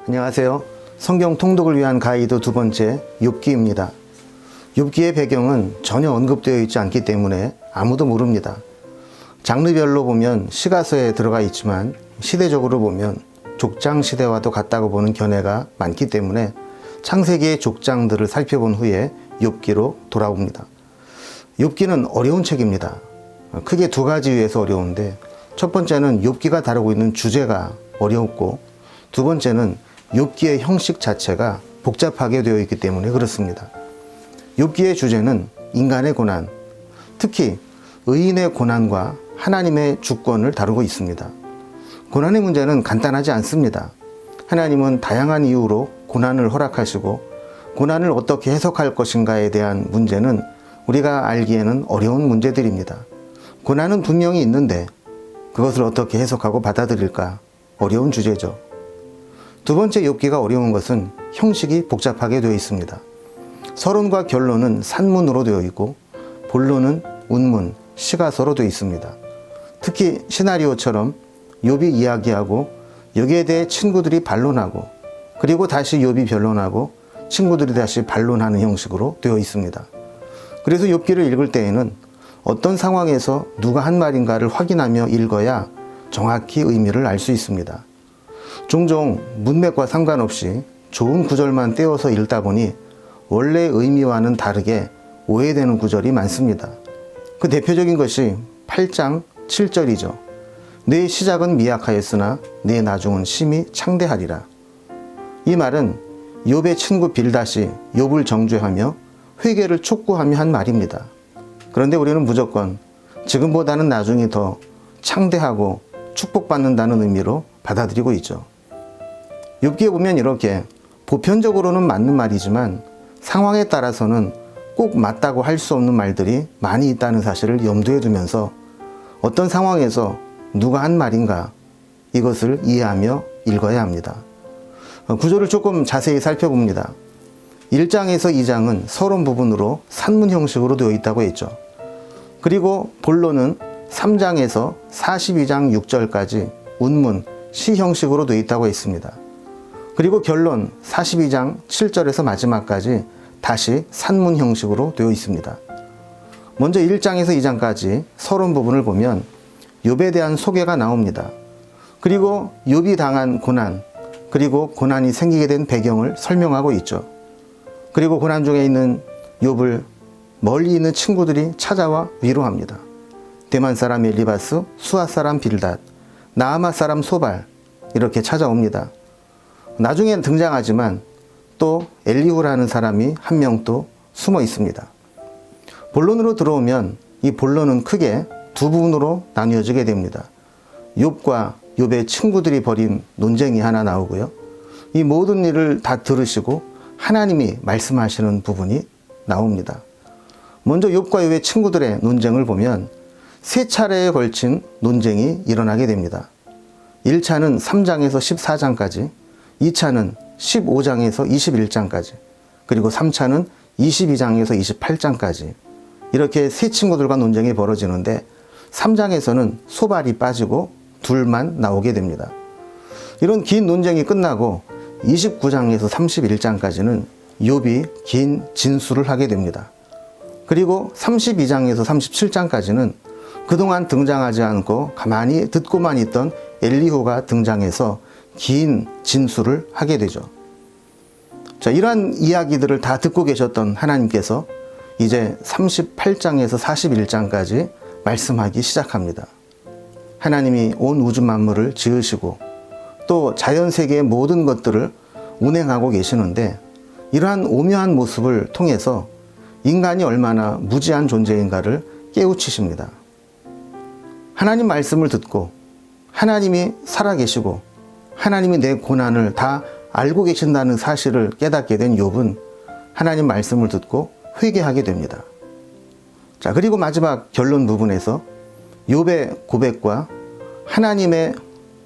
안녕하세요. 성경 통독을 위한 가이드 두 번째 욥기입니다. 욥기의 배경은 전혀 언급되어 있지 않기 때문에 아무도 모릅니다. 장르별로 보면 시가서에 들어가 있지만 시대적으로 보면 족장 시대와도 같다고 보는 견해가 많기 때문에 창세기의 족장들을 살펴본 후에 욥기로 돌아옵니다. 욥기는 어려운 책입니다. 크게 두 가지 이유에서 어려운데, 첫 번째는 욥기가 다루고 있는 주제가 어렵고, 두 번째는 욥기의 형식 자체가 복잡하게 되어 있기 때문에 그렇습니다. 욥기의 주제는 인간의 고난, 특히 의인의 고난과 하나님의 주권을 다루고 있습니다. 고난의 문제는 간단하지 않습니다. 하나님은 다양한 이유로 고난을 허락하시고, 고난을 어떻게 해석할 것인가에 대한 문제는 우리가 알기에는 어려운 문제들입니다. 고난은 분명히 있는데 그것을 어떻게 해석하고 받아들일까 어려운 주제죠. 두 번째, 욥기가 어려운 것은 형식이 복잡하게 되어 있습니다. 서론과 결론은 산문으로 되어 있고 본론은 운문, 시가서로 되어 있습니다. 특히 시나리오처럼 욥이 이야기하고 여기에 대해 친구들이 반론하고, 그리고 다시 욥이 변론하고 친구들이 다시 반론하는 형식으로 되어 있습니다. 그래서 욥기를 읽을 때에는 어떤 상황에서 누가 한 말인가를 확인하며 읽어야 정확히 의미를 알 수 있습니다. 종종 문맥과 상관없이 좋은 구절만 떼어서 읽다 보니 원래 의미와는 다르게 오해되는 구절이 많습니다. 그 대표적인 것이 8장 7절이죠. 내 시작은 미약하였으나 내 나중은 심히 창대하리라. 이 말은 욥의 친구 빌닷이 욥을 정죄하며 회개를 촉구하며 한 말입니다. 그런데 우리는 무조건 지금보다는 나중이 더 창대하고 축복받는다는 의미로 받아들이고 있죠. 욥기에 보면 이렇게 보편적으로는 맞는 말이지만 상황에 따라서는 꼭 맞다고 할 수 없는 말들이 많이 있다는 사실을 염두에 두면서 어떤 상황에서 누가 한 말인가, 이것을 이해하며 읽어야 합니다. 구조를 조금 자세히 살펴봅니다. 1장에서 2장은 서론 부분으로 산문 형식으로 되어 있다고 했죠. 그리고 본론은 3장에서 42장 6절까지 운문, 시 형식으로 되어 있다고 했습니다. 그리고 결론 42장 7절에서 마지막까지 다시 산문 형식으로 되어 있습니다. 먼저 1장에서 2장까지 서론 부분을 보면 욥에 대한 소개가 나옵니다. 그리고 욥이 당한 고난, 그리고 고난이 생기게 된 배경을 설명하고 있죠. 그리고 고난 중에 있는 욥을 멀리 있는 친구들이 찾아와 위로합니다. 대만 사람 엘리바스, 수아 사람 빌닷, 나아마 사람 소발, 이렇게 찾아옵니다. 나중엔 등장하지만 또 엘리후라는 사람이 한 명 또 숨어 있습니다. 본론으로 들어오면 이 본론은 크게 두 부분으로 나뉘어지게 됩니다. 욥과 욥의 친구들이 벌인 논쟁이 하나 나오고요. 이 모든 일을 다 들으시고 하나님이 말씀하시는 부분이 나옵니다. 먼저 욥과 욥의 친구들의 논쟁을 보면 세 차례에 걸친 논쟁이 일어나게 됩니다. 1차는 3장에서 14장까지, 2차는 15장에서 21장까지, 그리고 3차는 22장에서 28장까지, 이렇게 세 친구들과 논쟁이 벌어지는데 3장에서는 소발이 빠지고 둘만 나오게 됩니다. 이런 긴 논쟁이 끝나고 29장에서 31장까지는 욥이 긴 진술을 하게 됩니다. 그리고 32장에서 37장까지는 그동안 등장하지 않고 가만히 듣고만 있던 엘리후가 등장해서 긴 진술을 하게 되죠. 자, 이러한 이야기들을 다 듣고 계셨던 하나님께서 이제 38장에서 41장까지 말씀하기 시작합니다. 하나님이 온 우주 만물을 지으시고 또 자연세계의 모든 것들을 운행하고 계시는데, 이러한 오묘한 모습을 통해서 인간이 얼마나 무지한 존재인가를 깨우치십니다. 하나님 말씀을 듣고 하나님이 살아계시고 하나님이 내 고난을 다 알고 계신다는 사실을 깨닫게 된 욥은 하나님 말씀을 듣고 회개하게 됩니다. 자, 그리고 마지막 결론 부분에서 욥의 고백과 하나님의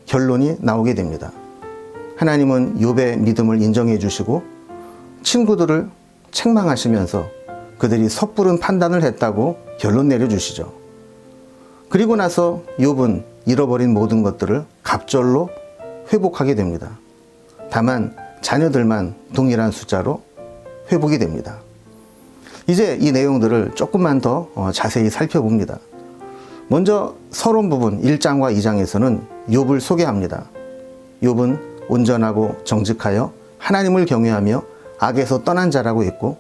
결론이 나오게 됩니다. 하나님은 욥의 믿음을 인정해 주시고 친구들을 책망하시면서 그들이 섣부른 판단을 했다고 결론 내려주시죠. 그리고 나서 욥은 잃어버린 모든 것들을 갑절로 회복하게 됩니다. 다만 자녀들만 동일한 숫자로 회복이 됩니다. 이제 이 내용들을 조금만 더 자세히 살펴봅니다. 먼저 서론 부분 1장과 2장에서는 욥을 소개합니다. 욥은 온전하고 정직하여 하나님을 경외하며 악에서 떠난 자라고 했고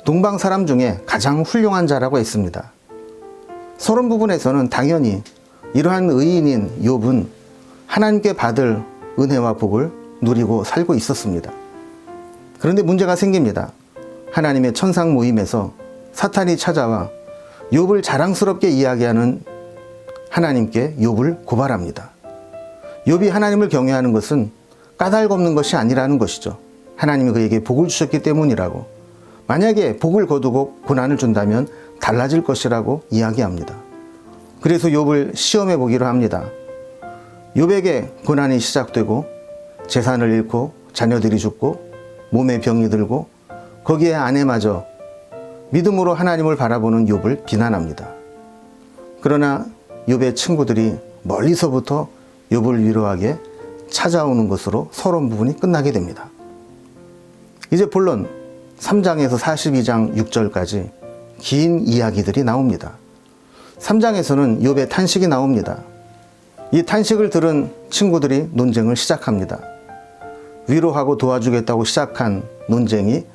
동방 사람 중에 가장 훌륭한 자라고 했습니다. 서론 부분에서는 당연히 이러한 의인인 욥은 하나님께 받을 은혜와 복을 누리고 살고 있었습니다. 그런데 문제가 생깁니다. 하나님의 천상 모임에서 사탄이 찾아와 욥을 자랑스럽게 이야기하는 하나님께 욥을 고발합니다. 욥이 하나님을 경외하는 것은 까닭없는 것이 아니라는 것이죠. 하나님이 그에게 복을 주셨기 때문이라고. 만약에 복을 거두고 고난을 준다면 달라질 것이라고 이야기합니다. 그래서 욥을 시험해 보기로 합니다. 욥에게 고난이 시작되고 재산을 잃고 자녀들이 죽고 몸에 병이 들고 거기에 아내마저 믿음으로 하나님을 바라보는 욥을 비난합니다. 그러나 욥의 친구들이 멀리서부터 욥을 위로하게 찾아오는 것으로 서론 부분이 끝나게 됩니다. 이제 본론 3장에서 42장 6절까지 긴 이야기들이 나옵니다. 3장에서는 욥의 탄식이 나옵니다. 이 탄식을 들은 친구들이 논쟁을 시작합니다. 위로하고 도와주겠다고 시작한 논쟁이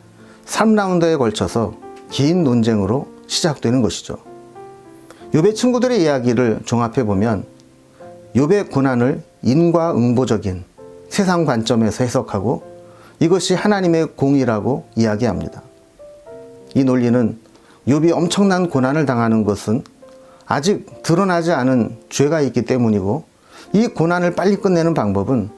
3라운드에 걸쳐서 긴 논쟁으로 시작되는 것이죠. 욥의 친구들의 이야기를 종합해보면 욥의 고난을 인과응보적인 세상 관점에서 해석하고 이것이 하나님의 공의라고 이야기합니다. 이 논리는 욥이 엄청난 고난을 당하는 것은 아직 드러나지 않은 죄가 있기 때문이고 이 고난을 빨리 끝내는 방법은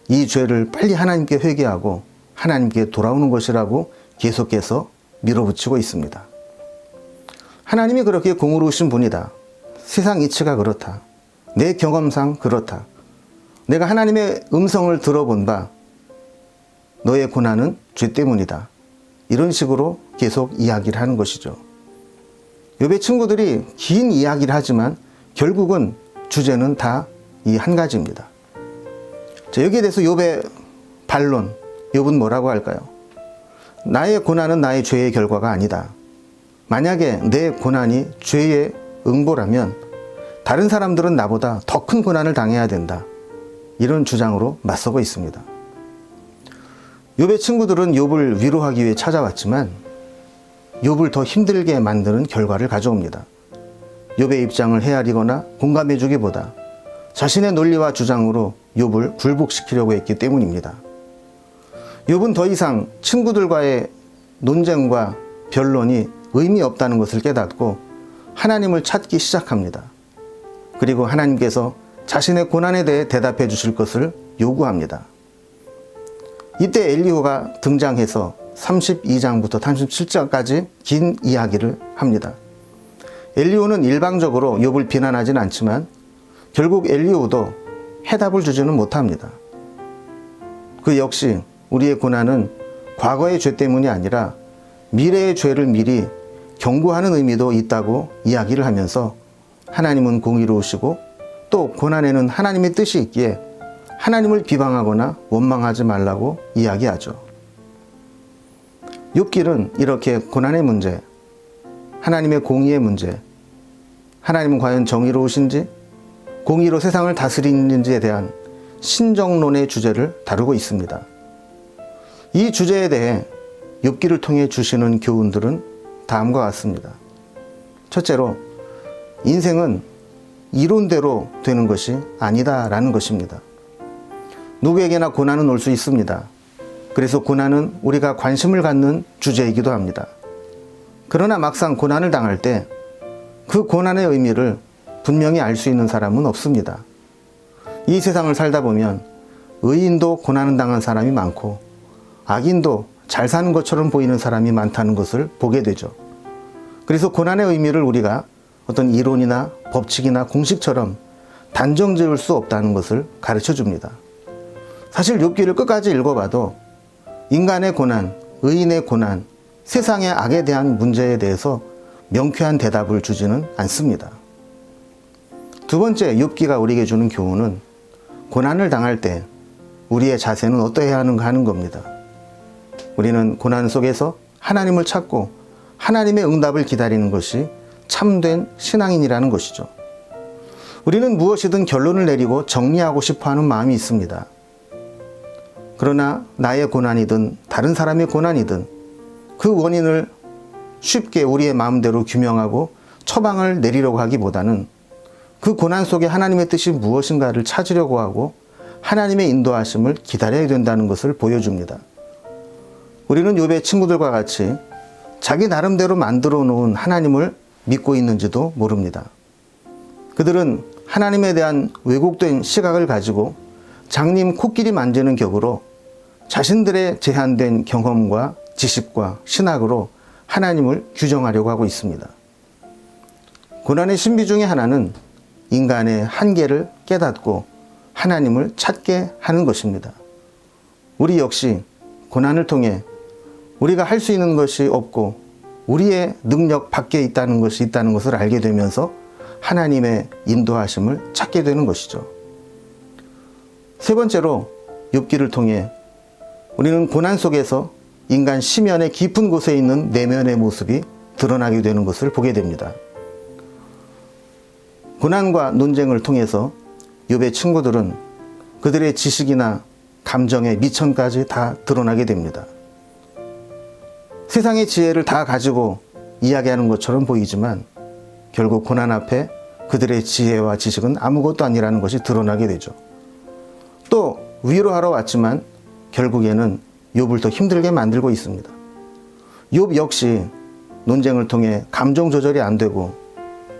이 죄를 빨리 하나님께 회개하고 하나님께 돌아오는 것이라고 계속해서 밀어붙이고 있습니다. 하나님이 그렇게 공의로우신 분이다. 세상 이치가 그렇다. 내 경험상 그렇다. 내가 하나님의 음성을 들어본 바 너의 고난은 죄 때문이다. 이런 식으로 계속 이야기를 하는 것이죠. 욥의 친구들이 긴 이야기를 하지만 결국은 주제는 다 이 한 가지입니다. 자, 여기에 대해서 욥의 반론, 욥은 뭐라고 할까요? 나의 고난은 나의 죄의 결과가 아니다. 만약에 내 고난이 죄의 응보라면 다른 사람들은 나보다 더 큰 고난을 당해야 된다. 이런 주장으로 맞서고 있습니다. 욥의 친구들은 욥을 위로하기 위해 찾아왔지만 욥을 더 힘들게 만드는 결과를 가져옵니다. 욥의 입장을 헤아리거나 공감해 주기보다 자신의 논리와 주장으로 욥을 굴복시키려고 했기 때문입니다. 욥은 더 이상 친구들과의 논쟁과 변론이 의미 없다는 것을 깨닫고 하나님을 찾기 시작합니다. 그리고 하나님께서 자신의 고난에 대해 대답해 주실 것을 요구합니다. 이때 엘리후가 등장해서 32장부터 37장까지 긴 이야기를 합니다. 엘리후는 일방적으로 욥을 비난하진 않지만 결국 엘리후도 해답을 주지는 못합니다. 그 역시 우리의 고난은 과거의 죄 때문이 아니라 미래의 죄를 미리 경고하는 의미도 있다고 이야기를 하면서 하나님은 공의로우시고 또 고난에는 하나님의 뜻이 있기에 하나님을 비방하거나 원망하지 말라고 이야기하죠. 욥기는 이렇게 고난의 문제, 하나님의 공의의 문제, 하나님은 과연 정의로우신지, 공의로 세상을 다스리는지에 대한 신정론의 주제를 다루고 있습니다. 이 주제에 대해 욥기를 통해 주시는 교훈들은 다음과 같습니다. 첫째로, 인생은 이론대로 되는 것이 아니다라는 것입니다. 누구에게나 고난은 올 수 있습니다. 그래서 고난은 우리가 관심을 갖는 주제이기도 합니다. 그러나 막상 고난을 당할 때 그 고난의 의미를 분명히 알 수 있는 사람은 없습니다. 이 세상을 살다 보면 의인도 고난을 당한 사람이 많고 악인도 잘 사는 것처럼 보이는 사람이 많다는 것을 보게 되죠. 그래서 고난의 의미를 우리가 어떤 이론이나 법칙이나 공식처럼 단정 지을 수 없다는 것을 가르쳐 줍니다. 사실 욥기를 끝까지 읽어봐도 인간의 고난, 의인의 고난, 세상의 악에 대한 문제에 대해서 명쾌한 대답을 주지는 않습니다. 두 번째, 욥기가 우리에게 주는 교훈은 고난을 당할 때 우리의 자세는 어떠해야 하는가 하는 겁니다. 우리는 고난 속에서 하나님을 찾고 하나님의 응답을 기다리는 것이 참된 신앙인이라는 것이죠. 우리는 무엇이든 결론을 내리고 정리하고 싶어하는 마음이 있습니다. 그러나 나의 고난이든 다른 사람의 고난이든 그 원인을 쉽게 우리의 마음대로 규명하고 처방을 내리려고 하기보다는 그 고난 속에 하나님의 뜻이 무엇인가를 찾으려고 하고 하나님의 인도하심을 기다려야 된다는 것을 보여줍니다. 우리는 욥의 친구들과 같이 자기 나름대로 만들어 놓은 하나님을 믿고 있는지도 모릅니다. 그들은 하나님에 대한 왜곡된 시각을 가지고 장님 코끼리 만지는 격으로 자신들의 제한된 경험과 지식과 신학으로 하나님을 규정하려고 하고 있습니다. 고난의 신비 중에 하나는 인간의 한계를 깨닫고 하나님을 찾게 하는 것입니다. 우리 역시 고난을 통해 우리가 할 수 있는 것이 없고 우리의 능력 밖에 있다는 것을 알게 되면서 하나님의 인도하심을 찾게 되는 것이죠. 세 번째로 욥기를 통해 우리는 고난 속에서 인간 심연의 깊은 곳에 있는 내면의 모습이 드러나게 되는 것을 보게 됩니다. 고난과 논쟁을 통해서 욥의 친구들은 그들의 지식이나 감정의 미천까지 다 드러나게 됩니다. 세상의 지혜를 다 가지고 이야기하는 것처럼 보이지만 결국 고난 앞에 그들의 지혜와 지식은 아무것도 아니라는 것이 드러나게 되죠. 또 위로하러 왔지만 결국에는 욥을 더 힘들게 만들고 있습니다. 욥 역시 논쟁을 통해 감정 조절이 안 되고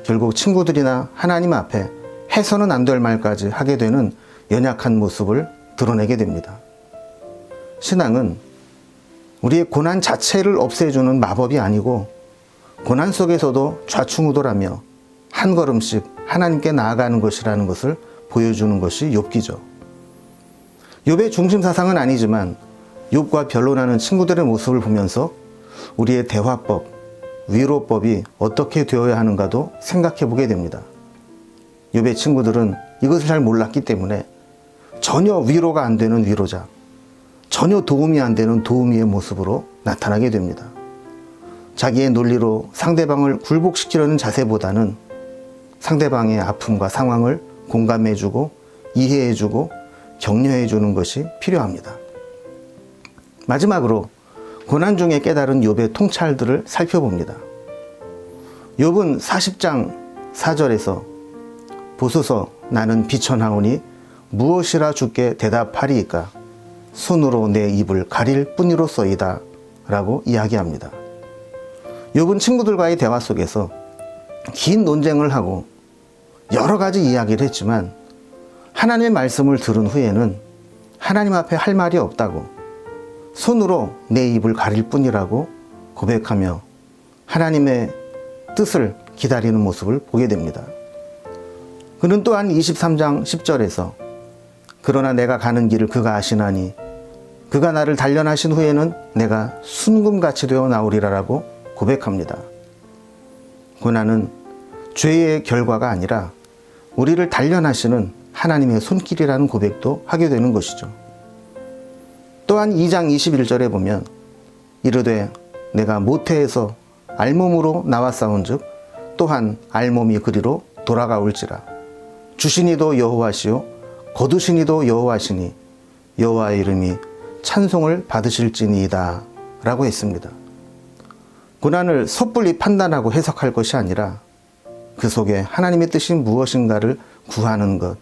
결국 친구들이나 하나님 앞에 해서는 안 될 말까지 하게 되는 연약한 모습을 드러내게 됩니다. 신앙은 우리의 고난 자체를 없애주는 마법이 아니고 고난 속에서도 좌충우돌하며 한 걸음씩 하나님께 나아가는 것이라는 것을 보여주는 것이 욥기죠. 욥의 중심 사상은 아니지만 욥과 변론하는 친구들의 모습을 보면서 우리의 대화법, 위로법이 어떻게 되어야 하는가도 생각해 보게 됩니다. 욥의 친구들은 이것을 잘 몰랐기 때문에 전혀 위로가 안 되는 위로자, 전혀 도움이 안 되는 도우미의 모습으로 나타나게 됩니다. 자기의 논리로 상대방을 굴복시키려는 자세보다는 상대방의 아픔과 상황을 공감해주고 이해해주고 격려해주는 것이 필요합니다. 마지막으로 고난 중에 깨달은 욥의 통찰들을 살펴봅니다. 욥은 40장 4절에서 보소서 나는 비천하오니 무엇이라 주께 대답하리이까 손으로 내 입을 가릴 뿐이로소이다 라고 이야기합니다. 욥은 친구들과의 대화 속에서 긴 논쟁을 하고 여러 가지 이야기를 했지만 하나님의 말씀을 들은 후에는 하나님 앞에 할 말이 없다고 손으로 내 입을 가릴 뿐이라고 고백하며 하나님의 뜻을 기다리는 모습을 보게 됩니다. 그는 또한 23장 10절에서 그러나 내가 가는 길을 그가 아시나니 그가 나를 단련하신 후에는 내가 순금같이 되어 나오리라라고 고백합니다. 고난은 죄의 결과가 아니라 우리를 단련하시는 하나님의 손길이라는 고백도 하게 되는 것이죠. 또한 2장 21절에 보면 이르되 내가 모태에서 알몸으로 나왔사온즉 또한 알몸이 그리로 돌아가올지라 주시니도 여호와시요 거두시니도 여호와시니 여호와의 이름이 찬송을 받으실지니이다 라고 했습니다. 고난을 섣불리 판단하고 해석할 것이 아니라 그 속에 하나님의 뜻이 무엇인가를 구하는 것,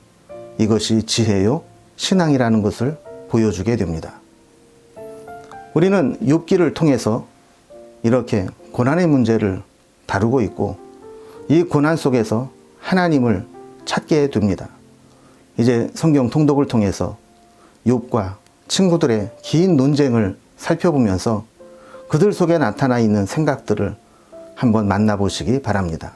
이것이 지혜요 신앙이라는 것을 보여주게 됩니다. 우리는 욥기를 통해서 이렇게 고난의 문제를 다루고 있고 이 고난 속에서 하나님을 찾게 됩니다. 이제 성경 통독을 통해서 욥과 친구들의 긴 논쟁을 살펴보면서 그들 속에 나타나 있는 생각들을 한번 만나보시기 바랍니다.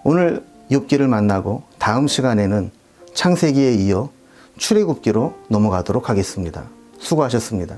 오늘 욥기를 만나고 다음 시간에는 창세기에 이어 출애굽기로 넘어가도록 하겠습니다. 수고하셨습니다.